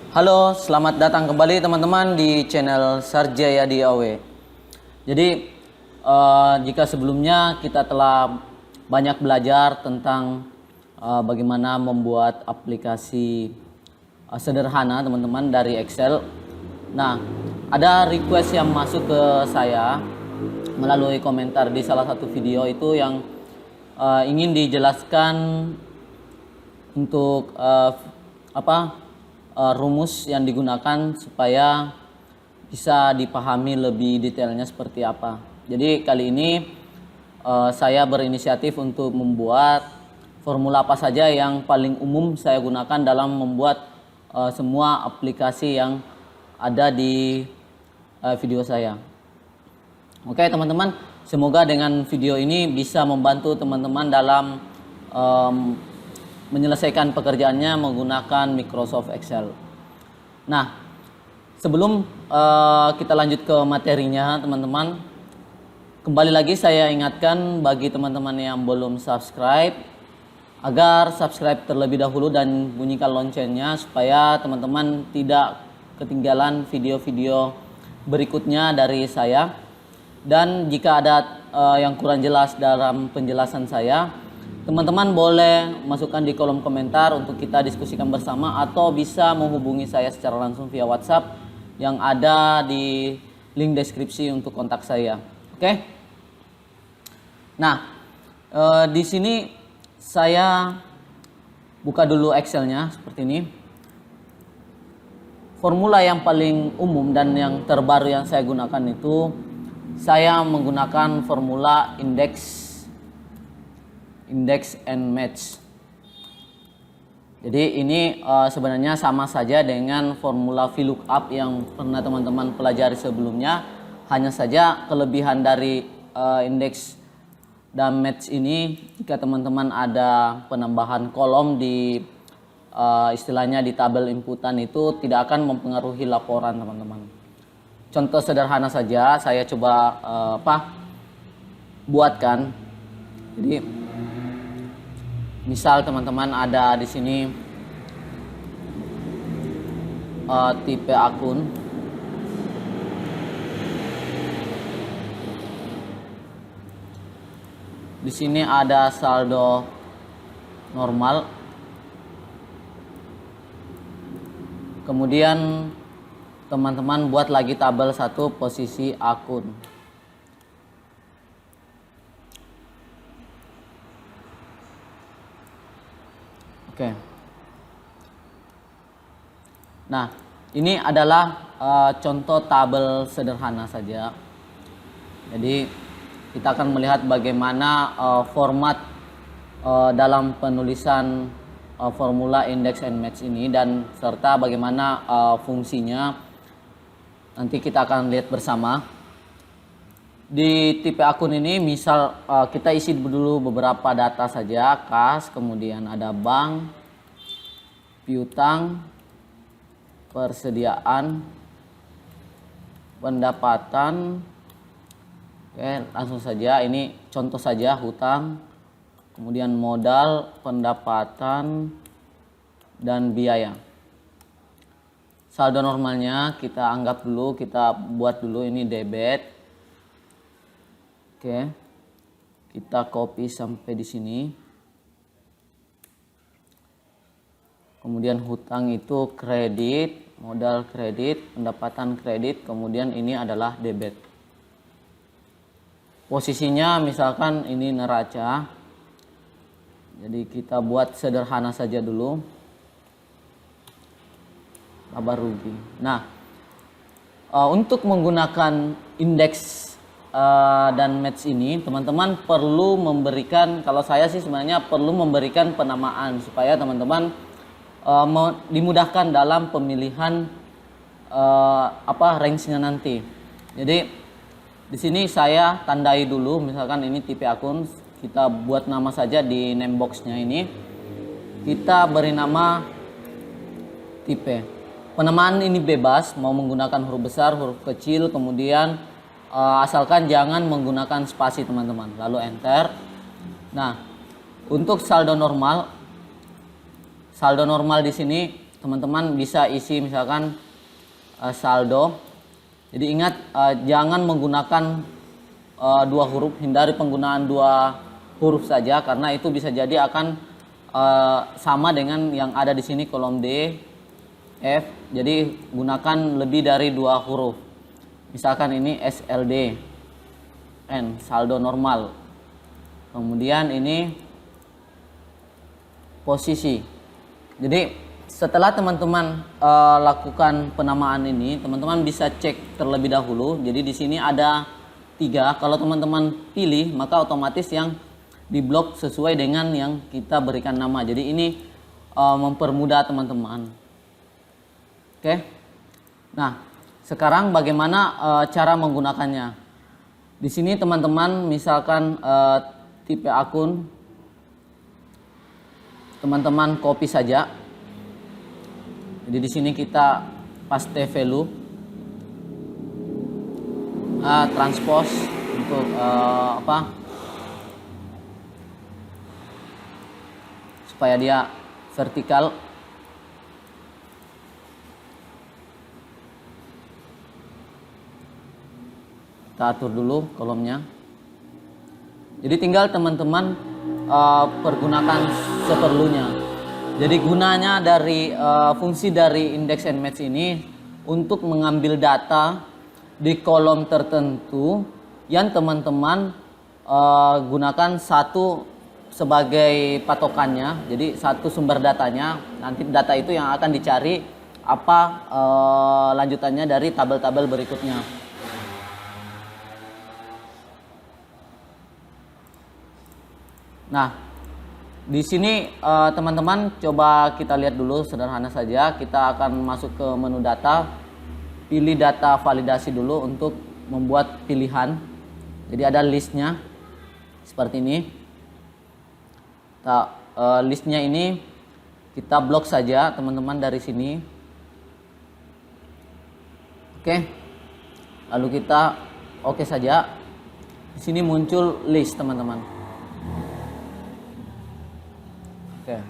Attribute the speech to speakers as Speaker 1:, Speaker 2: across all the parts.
Speaker 1: Halo, selamat datang kembali teman-teman di channel Sarjaya DIY. Jadi, jika sebelumnya kita telah banyak belajar tentang bagaimana membuat aplikasi sederhana teman-teman dari Excel. Nah, ada request yang masuk ke saya melalui komentar di salah satu video itu yang ingin dijelaskan untuk rumus yang digunakan supaya bisa dipahami lebih detailnya seperti apa. Jadi kali ini saya berinisiatif untuk membuat formula apa saja yang paling umum saya gunakan dalam membuat semua aplikasi yang ada di video saya. Oke teman-teman, semoga dengan video ini bisa membantu teman-teman dalam menyelesaikan pekerjaannya menggunakan Microsoft Excel. Nah, sebelum kita lanjut ke materinya teman-teman, kembali lagi saya ingatkan bagi teman-teman yang belum subscribe agar subscribe terlebih dahulu dan bunyikan loncengnya supaya teman-teman tidak ketinggalan video-video berikutnya dari saya. Dan jika ada yang kurang jelas dalam penjelasan saya, teman-teman boleh masukkan di kolom komentar untuk kita diskusikan bersama atau bisa menghubungi saya secara langsung via WhatsApp yang ada di link deskripsi untuk kontak saya. Oke? Nah, di sini saya buka dulu Excel-nya seperti ini. Formula yang paling umum dan yang terbaru yang saya gunakan itu saya menggunakan formula index and match. Jadi ini sebenarnya sama saja dengan formula VLOOKUP yang pernah teman-teman pelajari sebelumnya. Hanya saja kelebihan dari index dan match ini, jika teman-teman ada penambahan kolom di istilahnya di tabel inputan itu tidak akan mempengaruhi laporan teman-teman. Contoh sederhana saja saya coba buatkan. Jadi misal teman-teman ada di sini tipe akun. Di sini ada saldo normal. Kemudian teman-teman buat lagi tabel 1 posisi akun. Oke. Nah, ini adalah contoh tabel sederhana saja. Jadi kita akan melihat bagaimana format dalam penulisan formula index and match ini dan serta bagaimana fungsinya. Nanti kita akan lihat bersama. Di tipe akun ini misal kita isi dulu beberapa data saja, kas, kemudian ada bank, piutang, persediaan, pendapatan. Oke, langsung saja ini contoh saja hutang, kemudian modal, pendapatan, dan biaya. Saldo normalnya kita anggap dulu, kita buat dulu ini debit. Oke, kita copy sampai di sini. Kemudian hutang itu kredit, modal kredit, pendapatan kredit, kemudian ini adalah debit. Posisinya misalkan ini neraca. Jadi kita buat sederhana saja dulu. Laba rugi. Nah, untuk menggunakan indeks dan match ini teman-teman perlu memberikan, kalau saya sih sebenarnya perlu memberikan penamaan supaya teman-teman dimudahkan dalam pemilihan range-nya nanti. Jadi di sini saya tandai dulu, misalkan ini tipe akun, kita buat nama saja di name box-nya ini. Kita beri nama tipe. Penamaan ini bebas, mau menggunakan huruf besar, huruf kecil, kemudian asalkan jangan menggunakan spasi teman-teman. Lalu enter. Nah, untuk saldo normal di sini teman-teman bisa isi misalkan saldo. Jadi ingat jangan menggunakan dua huruf, hindari penggunaan dua huruf saja karena itu bisa jadi akan sama dengan yang ada di sini kolom D, F. Jadi gunakan lebih dari dua huruf. Misalkan ini SLD, N, saldo normal. Kemudian ini posisi. Jadi setelah teman-teman lakukan penamaan ini, teman-teman bisa cek terlebih dahulu. Jadi di sini ada 3. Kalau teman-teman pilih, maka otomatis yang diblok sesuai dengan yang kita berikan nama. Jadi ini mempermudah teman-teman. Oke. Nah, sekarang bagaimana cara menggunakannya? Di sini teman-teman misalkan tipe akun, teman-teman copy saja. Jadi di sini kita paste value, transpose untuk supaya dia vertikal. Kita atur dulu kolomnya. Jadi tinggal teman-teman pergunakan seperlunya. Jadi gunanya dari fungsi dari index and match ini untuk mengambil data di kolom tertentu yang teman-teman gunakan satu sebagai patokannya. Jadi satu sumber datanya, nanti data itu yang akan dicari apa lanjutannya dari tabel-tabel berikutnya. Nah, di sini teman-teman coba kita lihat dulu sederhana saja. Kita akan masuk ke menu data, pilih data validasi dulu untuk membuat pilihan. Jadi ada listnya seperti ini. Listnya ini kita blok saja teman-teman dari sini. Oke. Lalu kita oke saja. Di sini muncul list teman-teman. Oke.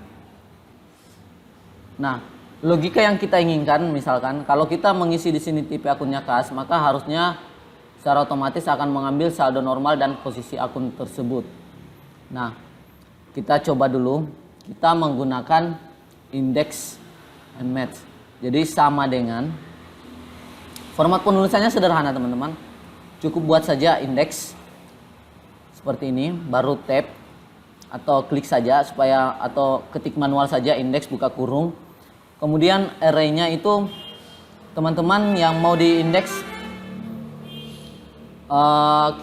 Speaker 1: Nah, logika yang kita inginkan misalkan kalau kita mengisi di sini tipe akunnya kas, maka harusnya secara otomatis akan mengambil saldo normal dan posisi akun tersebut. Nah, kita coba dulu. Kita menggunakan index and match. Jadi sama dengan format penulisannya sederhana teman-teman. Cukup buat saja index seperti ini, baru tab atau klik saja supaya atau ketik manual saja indeks buka kurung. Kemudian array-nya itu teman-teman yang mau diindeks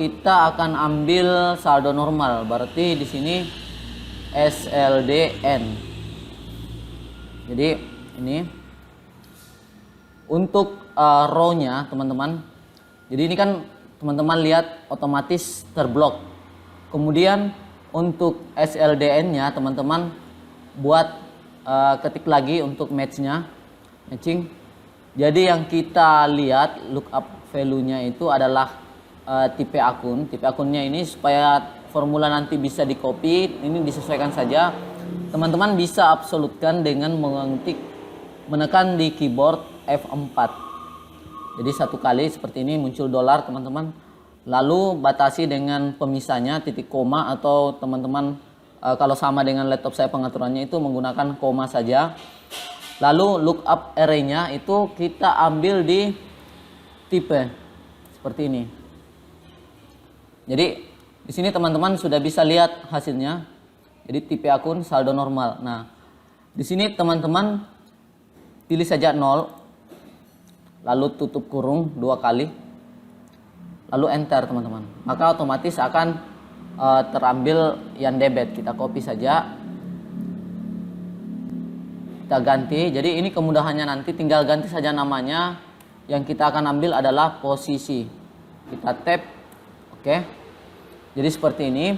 Speaker 1: kita akan ambil saldo normal. Berarti di sini SLDN. Jadi ini untuk row-nya teman-teman. Jadi ini kan teman-teman lihat otomatis terblok. Kemudian untuk SLDN-nya teman-teman buat ketik lagi untuk matching. Jadi yang kita lihat lookup value-nya itu adalah tipe akun. Tipe akunnya ini supaya formula nanti bisa di copy, ini disesuaikan saja. Teman-teman bisa absolutkan dengan menekan di keyboard F4. Jadi satu kali seperti ini muncul dolar teman-teman. Lalu batasi dengan pemisahnya titik koma atau teman-teman kalau sama dengan laptop saya pengaturannya itu menggunakan koma saja. Lalu lookup array-nya itu kita ambil di tipe seperti ini. Jadi di sini teman-teman sudah bisa lihat hasilnya. Jadi tipe akun saldo normal. Nah, di sini teman-teman pilih saja 0. Lalu tutup kurung 2 kali. Lalu enter teman-teman. Maka otomatis akan terambil yang debit. Kita copy saja. Kita ganti. Jadi ini kemudahannya nanti tinggal ganti saja namanya. Yang kita akan ambil adalah posisi. Kita tap. Oke. Jadi seperti ini.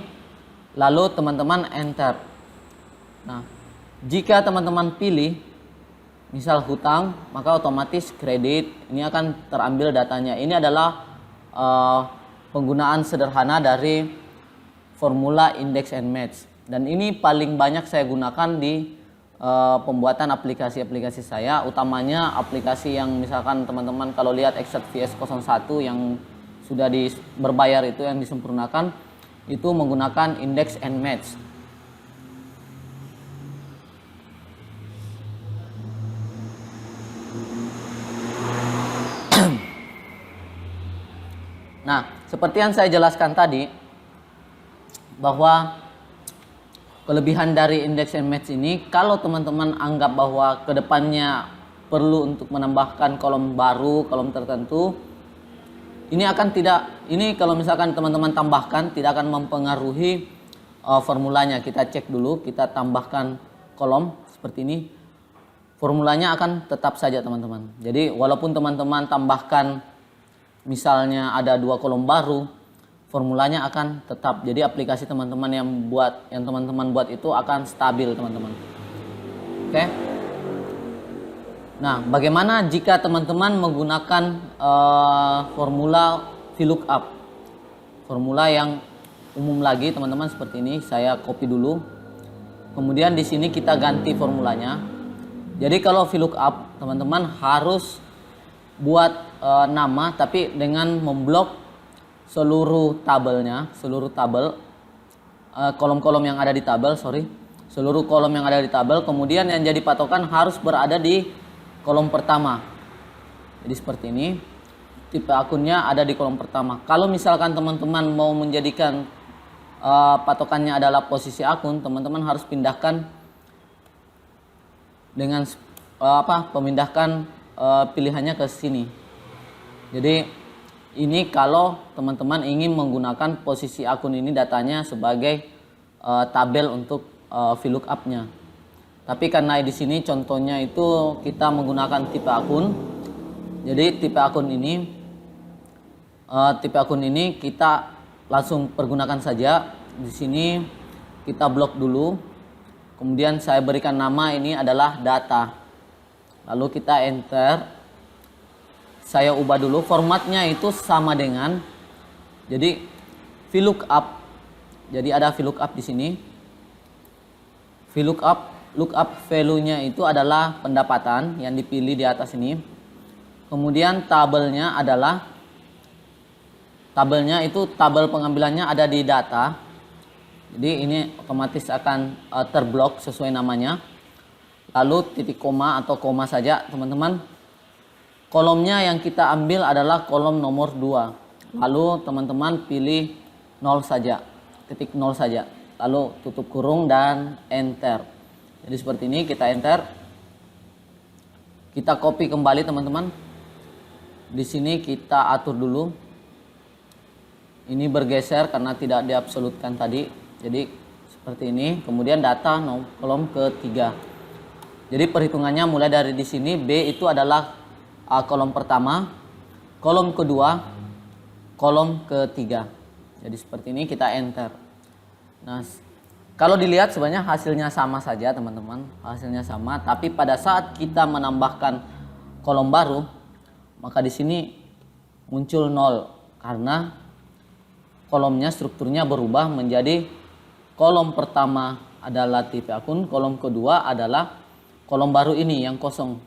Speaker 1: Lalu teman-teman enter. Nah, jika teman-teman pilih misal hutang, maka otomatis kredit ini akan terambil datanya. Ini adalah penggunaan sederhana dari formula index and match. Dan ini paling banyak saya gunakan di pembuatan aplikasi-aplikasi saya, utamanya aplikasi yang misalkan teman-teman kalau lihat Excel VS01 yang sudah berbayar itu yang disempurnakan itu menggunakan index and match. Nah, seperti yang saya jelaskan tadi, bahwa kelebihan dari index and match ini, kalau teman-teman anggap bahwa kedepannya perlu untuk menambahkan kolom baru, kolom tertentu, ini kalau misalkan teman-teman tambahkan, tidak akan mempengaruhi formulanya. Kita cek dulu, kita tambahkan kolom seperti ini, formulanya akan tetap saja teman-teman. Jadi walaupun teman-teman tambahkan misalnya ada 2 kolom baru, formulanya akan tetap. Jadi aplikasi teman-teman yang teman-teman buat itu akan stabil teman-teman. Oke. Nah, bagaimana jika teman-teman menggunakan formula VLOOKUP? Formula yang umum lagi teman-teman seperti ini. Saya copy dulu. Kemudian di sini kita ganti formulanya. Jadi kalau VLOOKUP teman-teman harus buat nama tapi dengan memblok seluruh tabelnya, kolom-kolom yang ada di tabel, seluruh kolom yang ada di tabel, kemudian yang jadi patokan harus berada di kolom pertama. Jadi seperti ini, tipe akunnya ada di kolom pertama. Kalau misalkan teman-teman mau menjadikan patokannya adalah posisi akun, teman-teman harus pindahkan dengan memindahkan pilihannya ke sini. Jadi ini kalau teman-teman ingin menggunakan posisi akun ini datanya sebagai tabel untuk VLOOKUP-nya. Tapi karena di sini contohnya itu kita menggunakan tipe akun. Jadi tipe akun ini kita langsung pergunakan saja. Di sini kita blok dulu. Kemudian saya berikan nama ini adalah data. Lalu kita enter. Saya ubah dulu formatnya itu sama dengan, jadi VLOOKUP. Jadi ada VLOOKUP di sini. Lookup value-nya itu adalah pendapatan yang dipilih di atas ini. Kemudian tabelnya itu tabel pengambilannya ada di data. Jadi ini otomatis akan terblok sesuai namanya. Lalu titik koma atau koma saja teman-teman. Kolomnya yang kita ambil adalah kolom nomor 2. Lalu teman-teman pilih 0 saja, titik 0 saja. Lalu tutup kurung dan enter. Jadi seperti ini kita enter. Kita copy kembali teman-teman. Di sini kita atur dulu. Ini bergeser karena tidak diabsolutkan tadi. Jadi seperti ini. Kemudian data kolom ketiga. Jadi perhitungannya mulai dari di sini. B itu adalah kolom pertama, kolom kedua, kolom ketiga. Jadi seperti ini kita enter. Nah, kalau dilihat sebenarnya hasilnya sama saja teman-teman. Hasilnya sama, tapi pada saat kita menambahkan kolom baru, maka di sini muncul 0 karena kolomnya strukturnya berubah menjadi kolom pertama adalah tipe akun, kolom kedua adalah kolom baru ini yang kosong.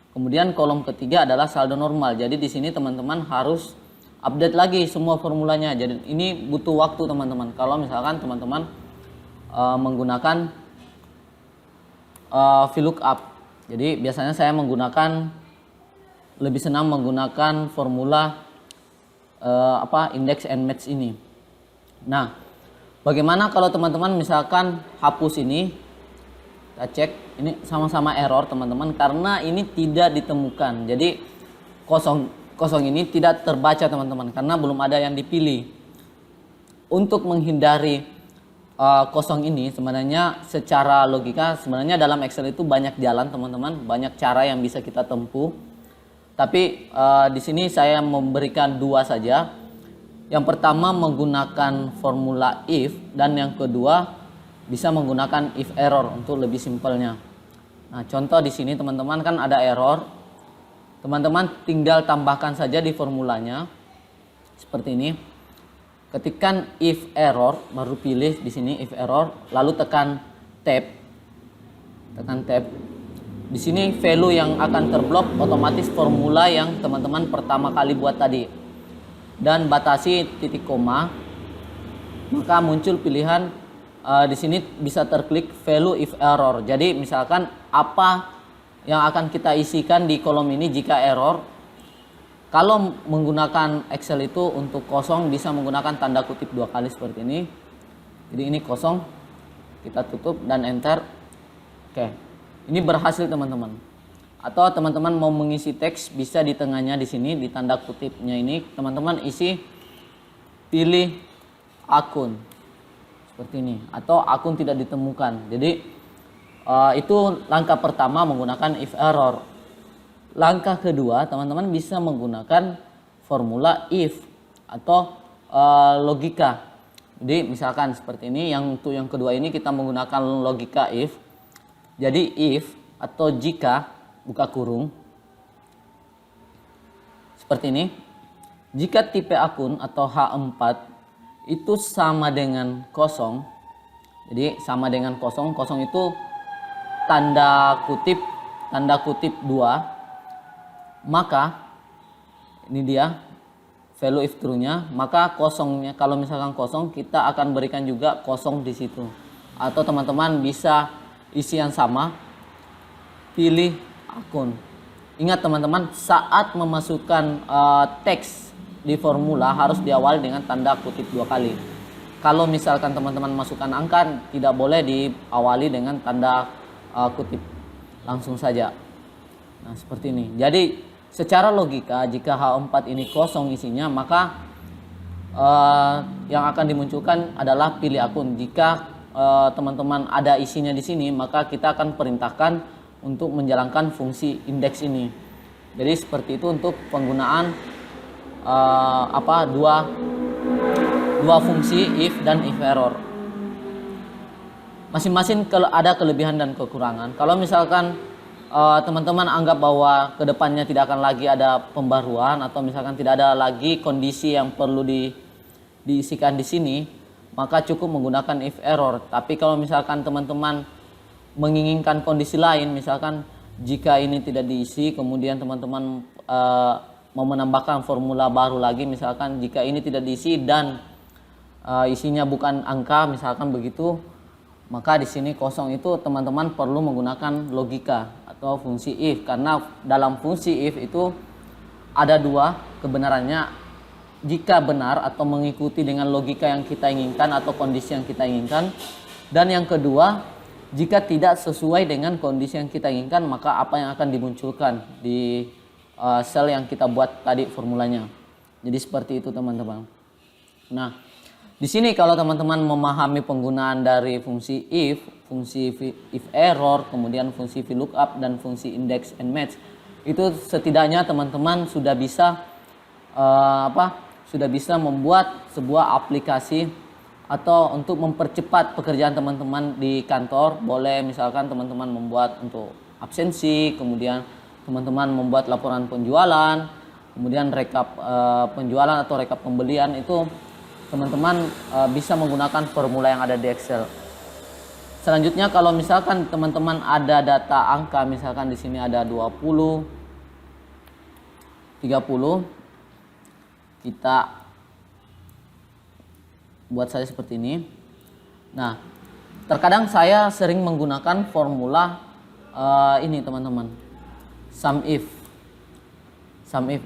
Speaker 1: Kemudian kolom ketiga adalah saldo normal. Jadi di sini teman-teman harus update lagi semua formulanya. Jadi ini butuh waktu teman-teman. Kalau misalkan teman-teman menggunakan VLOOKUP. Jadi biasanya saya lebih senang menggunakan formula index and match ini. Nah, bagaimana kalau teman-teman misalkan hapus ini? Kita cek, ini sama-sama error teman-teman karena ini tidak ditemukan. Jadi kosong ini tidak terbaca teman-teman karena belum ada yang dipilih. Untuk menghindari kosong ini sebenarnya secara logika sebenarnya dalam Excel itu banyak jalan teman-teman, banyak cara yang bisa kita tempuh. Tapi di sini saya memberikan 2 saja. Yang pertama menggunakan formula if dan yang kedua bisa menggunakan if error untuk lebih simpelnya. Nah, contoh di sini teman-teman kan ada error. Teman-teman tinggal tambahkan saja di formulanya seperti ini. Ketikkan if error, baru pilih di sini if error, lalu tekan tab. tekan tab. Di sini value yang akan terblok otomatis formula yang teman-teman pertama kali buat tadi. Dan batasi titik koma. Maka muncul pilihan di sini bisa terklik value if error. Jadi misalkan apa yang akan kita isikan di kolom ini jika error. Kalau menggunakan Excel itu untuk kosong bisa menggunakan tanda kutip 2 kali seperti ini. Jadi ini kosong. Kita tutup dan enter. Oke. Ini berhasil teman-teman. Atau teman-teman mau mengisi teks bisa di tengahnya di sini di tanda kutipnya ini teman-teman isi pilih akun seperti ini atau akun tidak ditemukan. Jadi itu langkah pertama menggunakan if error. Langkah kedua teman-teman bisa menggunakan formula if atau logika. Jadi misalkan seperti ini, untuk yang kedua ini kita menggunakan logika if. Jadi if atau jika buka kurung seperti ini, jika tipe akun atau H4 itu sama dengan kosong, jadi sama dengan kosong, kosong itu tanda kutip 2, maka ini dia value if true-nya, maka kosongnya kalau misalkan kosong kita akan berikan juga kosong di situ. Atau teman-teman bisa isi yang sama, pilih akun. Ingat teman-teman, saat memasukkan teks di formula harus diawali dengan tanda kutip 2 kali. Kalau misalkan teman-teman masukkan angka, tidak boleh diawali dengan tanda kutip, langsung saja. Nah seperti ini. Jadi secara logika jika H4 ini kosong isinya, maka yang akan dimunculkan adalah pilih akun. Jika teman-teman ada isinya di sini, maka kita akan perintahkan untuk menjalankan fungsi indeks ini. Jadi seperti itu untuk penggunaan dua fungsi if dan if error. Masing-masing ada kelebihan dan kekurangan. Kalau misalkan teman-teman anggap bahwa kedepannya tidak akan lagi ada pembaruan atau misalkan tidak ada lagi kondisi yang perlu diisikan di sini, maka cukup menggunakan if error. Tapi kalau misalkan teman-teman menginginkan kondisi lain, misalkan jika ini tidak diisi, kemudian teman-teman mau menambahkan formula baru lagi, misalkan jika ini tidak diisi dan isinya bukan angka, misalkan begitu, maka di sini kosong itu teman-teman perlu menggunakan logika atau fungsi if, karena dalam fungsi if itu ada 2 kebenarannya. Jika benar atau mengikuti dengan logika yang kita inginkan atau kondisi yang kita inginkan, dan yang kedua jika tidak sesuai dengan kondisi yang kita inginkan, maka apa yang akan dimunculkan di sel yang kita buat tadi formulanya. Jadi seperti itu teman-teman. Nah di sini kalau teman-teman memahami penggunaan dari fungsi if, fungsi if error, kemudian fungsi VLOOKUP dan fungsi index and match, itu setidaknya teman-teman sudah bisa membuat sebuah aplikasi atau untuk mempercepat pekerjaan teman-teman di kantor. Boleh misalkan teman-teman membuat untuk absensi, kemudian teman-teman membuat laporan penjualan, kemudian rekap penjualan atau rekap pembelian, itu teman-teman bisa menggunakan formula yang ada di Excel. Selanjutnya kalau misalkan teman-teman ada data angka, misalkan di sini ada 20, 30, kita buat saja seperti ini. Nah, terkadang saya sering menggunakan formula ini teman-teman, sum if.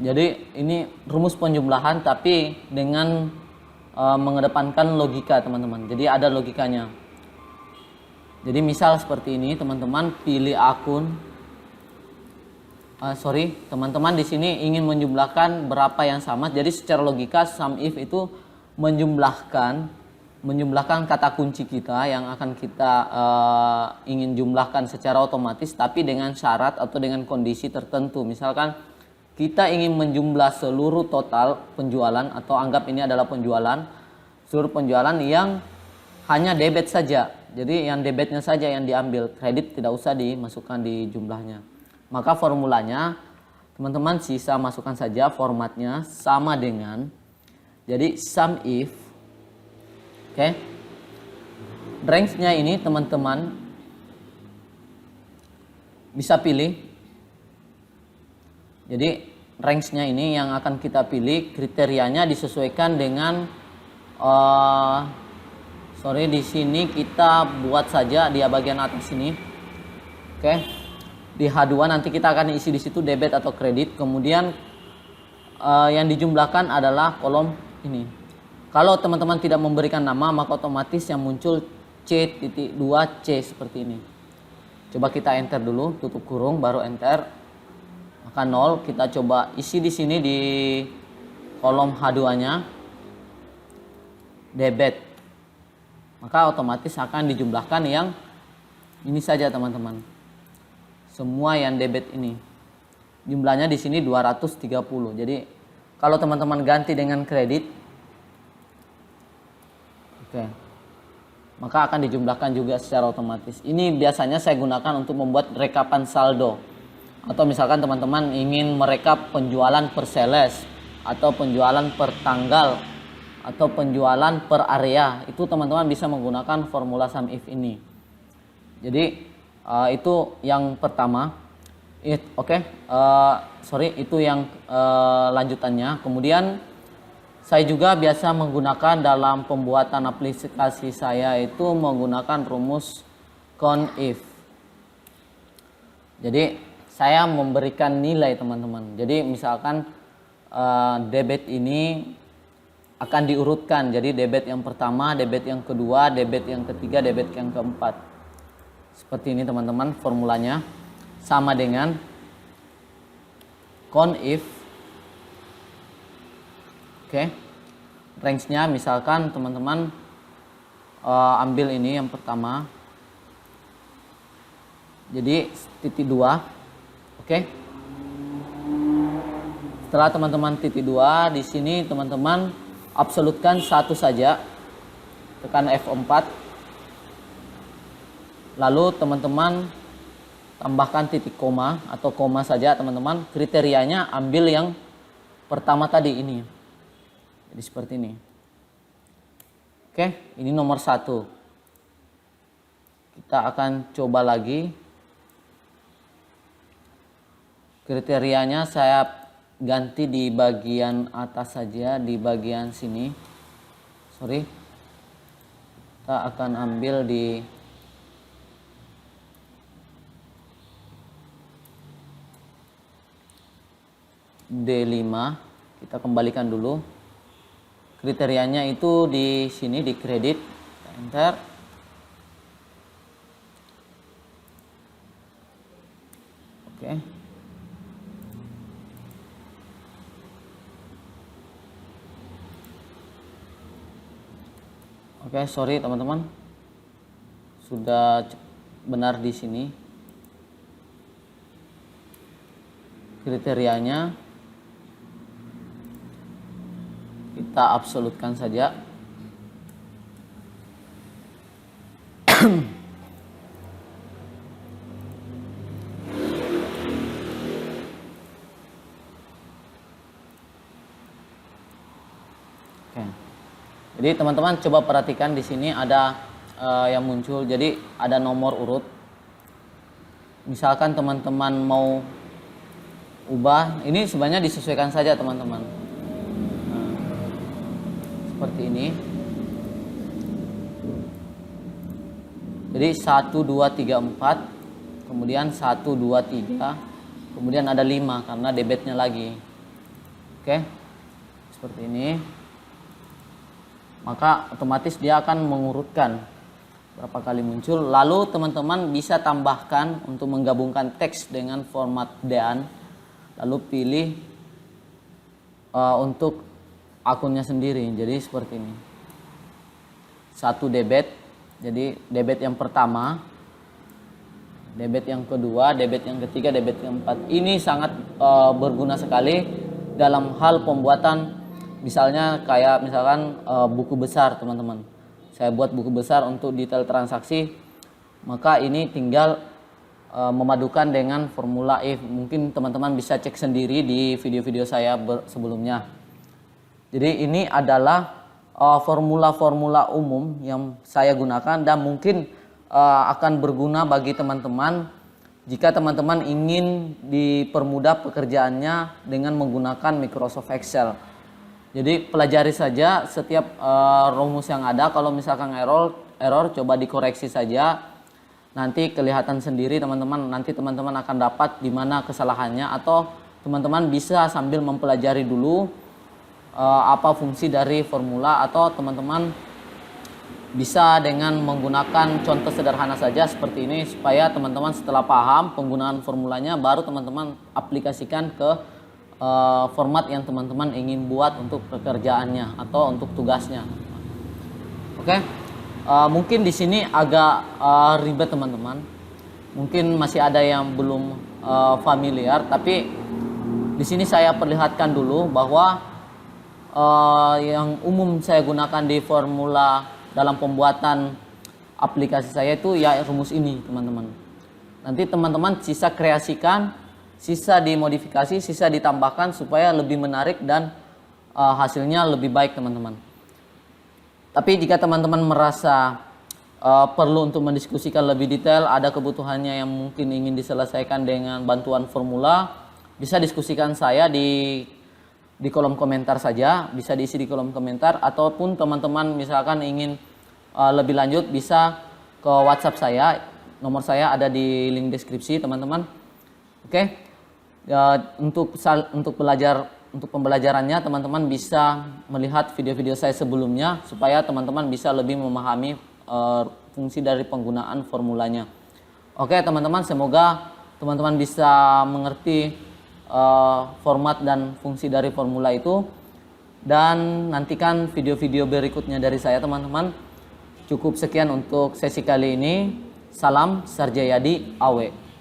Speaker 1: Jadi ini rumus penjumlahan tapi dengan mengedepankan logika teman-teman. Jadi ada logikanya. Jadi misal seperti ini teman-teman pilih akun. Teman-teman di sini ingin menjumlahkan berapa yang sama. Jadi secara logika sum if itu menjumlahkan kata kunci kita yang akan kita ingin jumlahkan secara otomatis, tapi dengan syarat atau dengan kondisi tertentu. Misalkan kita ingin menjumlah seluruh total penjualan, atau anggap ini adalah penjualan, seluruh penjualan yang hanya debit saja. Jadi yang debitnya saja yang diambil, kredit tidak usah dimasukkan di jumlahnya. Maka formulanya teman-teman sisa masukkan saja, formatnya sama dengan, jadi sum if, oke. Range-nya ini teman-teman bisa pilih. Jadi range-nya ini yang akan kita pilih, kriterianya disesuaikan dengan di sini kita buat saja di bagian atas ini. Oke. Di H2 nanti kita akan isi di situ debit atau kredit. Kemudian yang dijumlahkan adalah kolom ini. Kalau teman-teman tidak memberikan nama, maka otomatis yang muncul C.2C seperti ini. Coba kita enter dulu, tutup kurung, baru enter. Maka 0, kita coba isi di sini di kolom H2-nya debit. Maka otomatis akan dijumlahkan yang ini saja, teman-teman. Semua yang debit ini. Jumlahnya di sini 230. Jadi kalau teman-teman ganti dengan kredit, oke, maka akan dijumlahkan juga secara otomatis. Ini biasanya saya gunakan untuk membuat rekapan saldo. Atau misalkan teman-teman ingin merekap penjualan per sales, atau penjualan per tanggal, atau penjualan per area. Itu teman-teman bisa menggunakan formula sum if ini. Jadi itu yang pertama. Itu yang lanjutannya. Kemudian saya juga biasa menggunakan dalam pembuatan aplikasi saya itu menggunakan rumus count if. Jadi saya memberikan nilai, teman-teman. Jadi misalkan debit ini akan diurutkan. Jadi debit yang pertama, debit yang kedua, debit yang ketiga, debit yang keempat. Seperti ini, teman-teman, formulanya. Sama dengan count if. Oke. Range-nya misalkan teman-teman ambil ini yang pertama. Jadi titik 2. Oke. Setelah teman-teman titik 2, di sini teman-teman absolutkan satu saja. Tekan F4. Lalu teman-teman tambahkan titik koma atau koma saja, teman-teman. Kriterianya ambil yang pertama tadi ini. Jadi seperti ini. Oke, ini nomor 1. Kita akan coba lagi. Kriterianya saya ganti di bagian atas saja, di bagian sini. Kita akan ambil di D5, kita kembalikan dulu. Kriterianya itu di sini di kredit, enter. Oke. Oke, sorry teman-teman. Sudah benar di sini. Kriterianya kita absolutkan saja. Oke. Jadi teman-teman coba perhatikan di sini ada yang muncul. Jadi ada nomor urut. Misalkan teman-teman mau ubah, ini sebenarnya disesuaikan saja, teman-teman. Seperti ini. Jadi 1, 2, 3, 4. Kemudian 1, 2, 3. Kemudian ada 5 karena debitnya lagi. Oke. Seperti ini. Maka otomatis dia akan mengurutkan berapa kali muncul. Lalu teman-teman bisa tambahkan untuk menggabungkan teks dengan format DAN. Lalu pilih untuk akunnya sendiri. Jadi seperti ini. 1 debit. Jadi debit yang pertama, debit yang kedua, debit yang ketiga, debit yang keempat. Ini sangat berguna sekali dalam hal pembuatan, misalnya kayak misalkan buku besar, teman-teman. Saya buat buku besar untuk detail transaksi, maka ini tinggal memadukan dengan formula if. Mungkin teman-teman bisa cek sendiri di video-video saya sebelumnya. Jadi ini adalah formula-formula umum yang saya gunakan dan mungkin akan berguna bagi teman-teman jika teman-teman ingin dipermudah pekerjaannya dengan menggunakan Microsoft Excel. Jadi pelajari saja setiap rumus yang ada. Kalau misalkan error coba dikoreksi saja. Nanti kelihatan sendiri teman-teman. Nanti teman-teman akan dapat di mana kesalahannya, atau teman-teman bisa sambil mempelajari dulu apa fungsi dari formula, atau teman-teman bisa dengan menggunakan contoh sederhana saja seperti ini, supaya teman-teman setelah paham penggunaan formulanya baru teman-teman aplikasikan ke format yang teman-teman ingin buat untuk pekerjaannya atau untuk tugasnya. Oke. Mungkin di sini agak ribet teman-teman. Mungkin masih ada yang belum familiar, tapi di sini saya perlihatkan dulu bahwa yang umum saya gunakan di formula dalam pembuatan aplikasi saya itu ya rumus ini teman-teman. Nanti teman-teman sisa kreasikan, sisa dimodifikasi, sisa ditambahkan supaya lebih menarik dan hasilnya lebih baik teman-teman. Tapi jika teman-teman merasa perlu untuk mendiskusikan lebih detail, ada kebutuhannya yang mungkin ingin diselesaikan dengan bantuan formula, bisa diskusikan saya di kolom komentar saja, bisa diisi di kolom komentar, ataupun teman-teman misalkan ingin lebih lanjut bisa ke WhatsApp saya, nomor saya ada di link deskripsi teman-teman. Oke. Untuk pembelajarannya teman-teman bisa melihat video-video saya sebelumnya supaya teman-teman bisa lebih memahami fungsi dari penggunaan formulanya. Oke teman-teman, semoga teman-teman bisa mengerti format dan fungsi dari formula itu, dan nantikan video-video berikutnya dari saya teman-teman. Cukup sekian untuk sesi kali ini. Salam Sarjayadi Awe.